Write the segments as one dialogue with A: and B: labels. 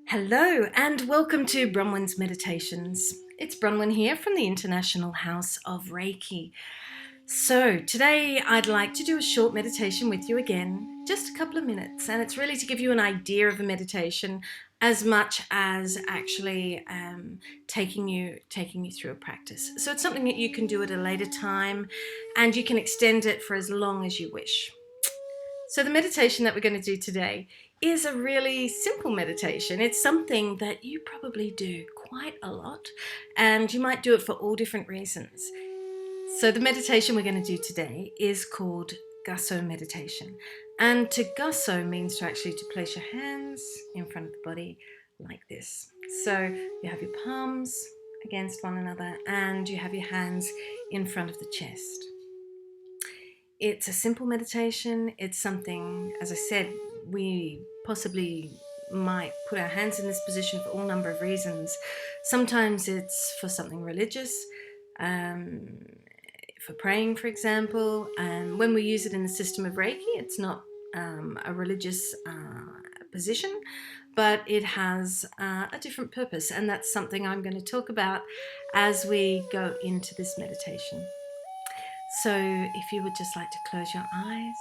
A: Hello and welcome to Bronwen's Meditations. It's Bronwen here from the International House of Reiki. So today I'd like to do a short meditation with you again, just a couple of minutes, and it's really to give you an idea of a meditation as much as actually taking you through a practice. So it's something that you can do at a later time and you can extend it for as long as you wish. So the meditation that we're going to do today is a really simple meditation. It's something that you probably do quite a lot, and you might do it for all different reasons. So the meditation we're going to do today is called Gusso meditation. And to gusso means to place your hands in front of the body like this. So you have your palms against one another and you have your hands in front of the chest. It's a simple meditation. It's something, as I said, we possibly might put our hands in this position for all number of reasons. Sometimes it's for something religious, for praying, for example. When we use it in the system of Reiki, it's not a religious position, but it has a different purpose, and that's something I'm going to talk about as we go into this meditation. So if you would just like to close your eyes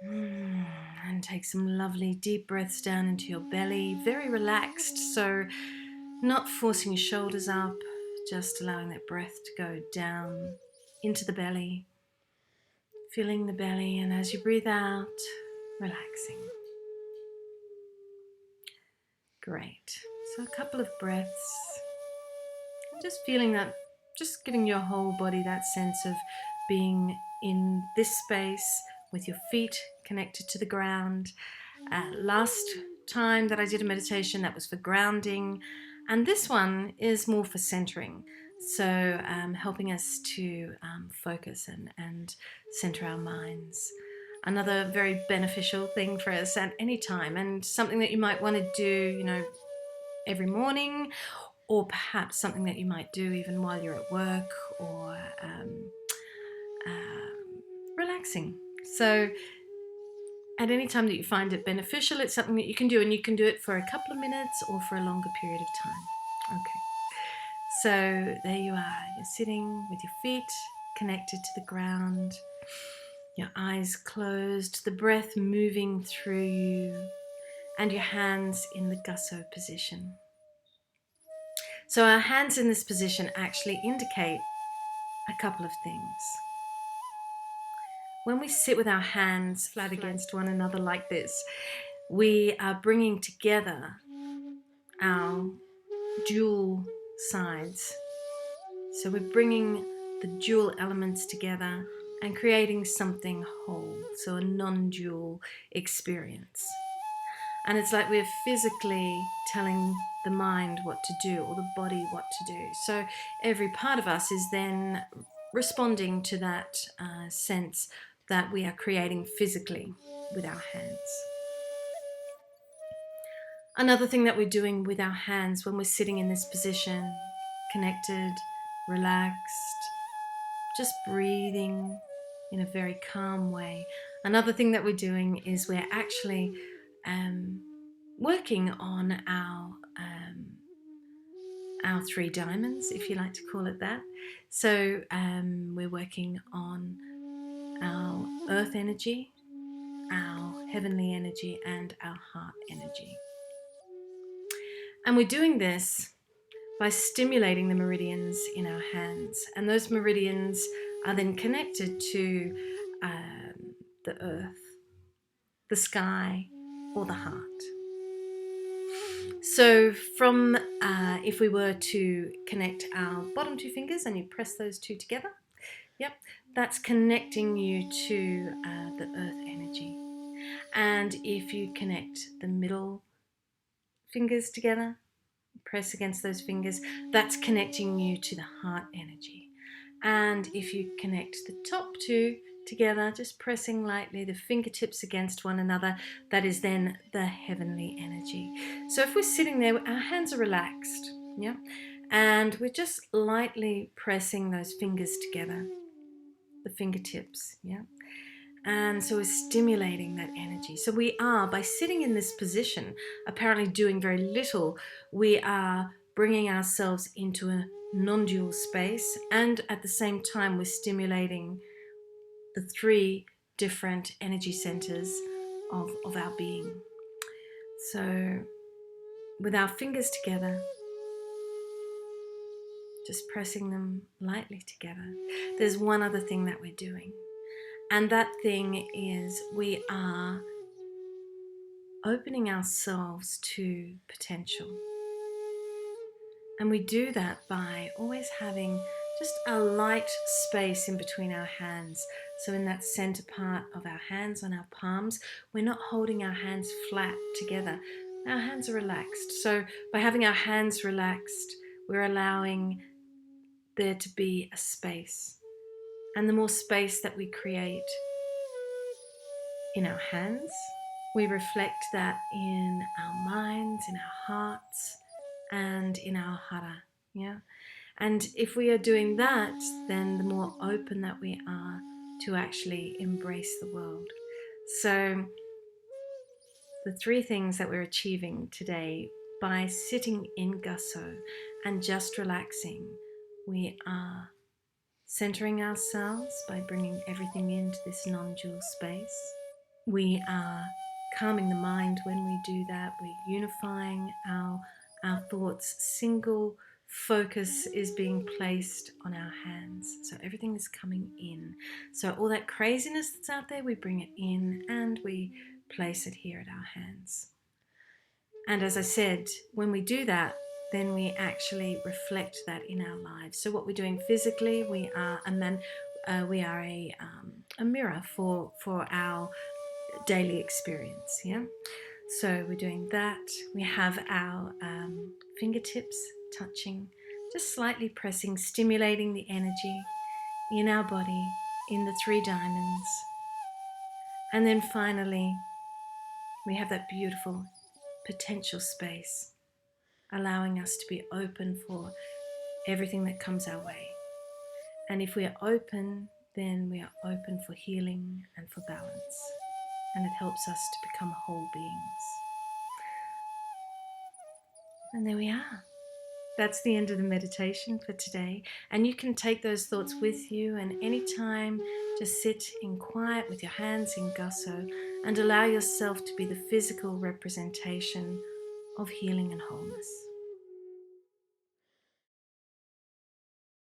A: and take some lovely deep breaths down into your belly, very relaxed, so not forcing your shoulders up, just allowing that breath to go down into the belly, filling the belly, and as you breathe out, relaxing. Great. So a couple of breaths, just feeling that, just giving your whole body that sense of being in this space with your feet connected to the ground. Last time that I did a meditation, that was for grounding, and this one is more for centering, so helping us to focus and center our minds. Another very beneficial thing for us at any time, and something that you might want to do, every morning, or perhaps something that you might do even while you're at work or relaxing. So at any time that you find it beneficial, it's something that you can do, and you can do it for a couple of minutes or for a longer period of time. Okay, so there you are. You're sitting with your feet connected to the ground, your eyes closed, the breath moving through you, and your hands in the gusso position. So our hands in this position actually indicate a couple of things. When we sit with our hands flat against one another like this, we are bringing together our dual sides. So we're bringing the dual elements together and creating something whole, so a non-dual experience. And it's like we're physically telling the mind what to do or the body what to do. So every part of us is then responding to that sense that we are creating physically with our hands. Another thing that we're doing with our hands when we're sitting in this position, connected, relaxed, just breathing in a very calm way. Another thing that we're doing is we're actually working on our three diamonds, if you like to call it that. So we're working on our earth energy, our heavenly energy, and our heart energy. And we're doing this by stimulating the meridians in our hands. And those meridians are then connected to the earth, the sky, or the heart. So from, if we were to connect our bottom two fingers and you press those two together, that's connecting you to the earth energy. And if you connect the middle fingers together, press against those fingers, that's connecting you to the heart energy. And if you connect the top two together, just pressing lightly the fingertips against one another, that is then the heavenly energy. So if we're sitting there, our hands are relaxed, and we're just lightly pressing those fingers together, the fingertips, And so we're stimulating that energy. So we are, by sitting in this position, apparently doing very little, we are bringing ourselves into a non-dual space, and at the same time we're stimulating the 3 different energy centers of our being. So with our fingers together, just pressing them lightly together, there's one other thing that we're doing. And that thing is we are opening ourselves to potential. And we do that by always having just a light space in between our hands. So in that center part of our hands, on our palms, we're not holding our hands flat together. Our hands are relaxed. So by having our hands relaxed, we're allowing there to be a space. And the more space that we create in our hands, we reflect that in our minds, in our hearts, and in our hara. Yeah. And if we are doing that, then the more open that we are to actually embrace the world. So the 3 things that we're achieving today by sitting in gusso and just relaxing, we are centering ourselves by bringing everything into this non-dual space. We are calming the mind when we do that. We're unifying our thoughts. Single focus is being placed on our hands. So everything is coming in. So all that craziness that's out there, we bring it in and we place it here at our hands. And as I said, when we do that, then we actually reflect that in our lives. So what we're doing physically, we are a mirror for our daily experience. Yeah. So we're doing that. We have our fingertips touching, just slightly pressing, stimulating the energy in our body, in the 3 diamonds. And then finally, we have that beautiful potential space, allowing us to be open for everything that comes our way. And if we are open, then we are open for healing and for balance. And it helps us to become whole beings. And there we are. That's the end of the meditation for today. And you can take those thoughts with you, and anytime just sit in quiet with your hands in gusso and allow yourself to be the physical representation of healing and wholeness.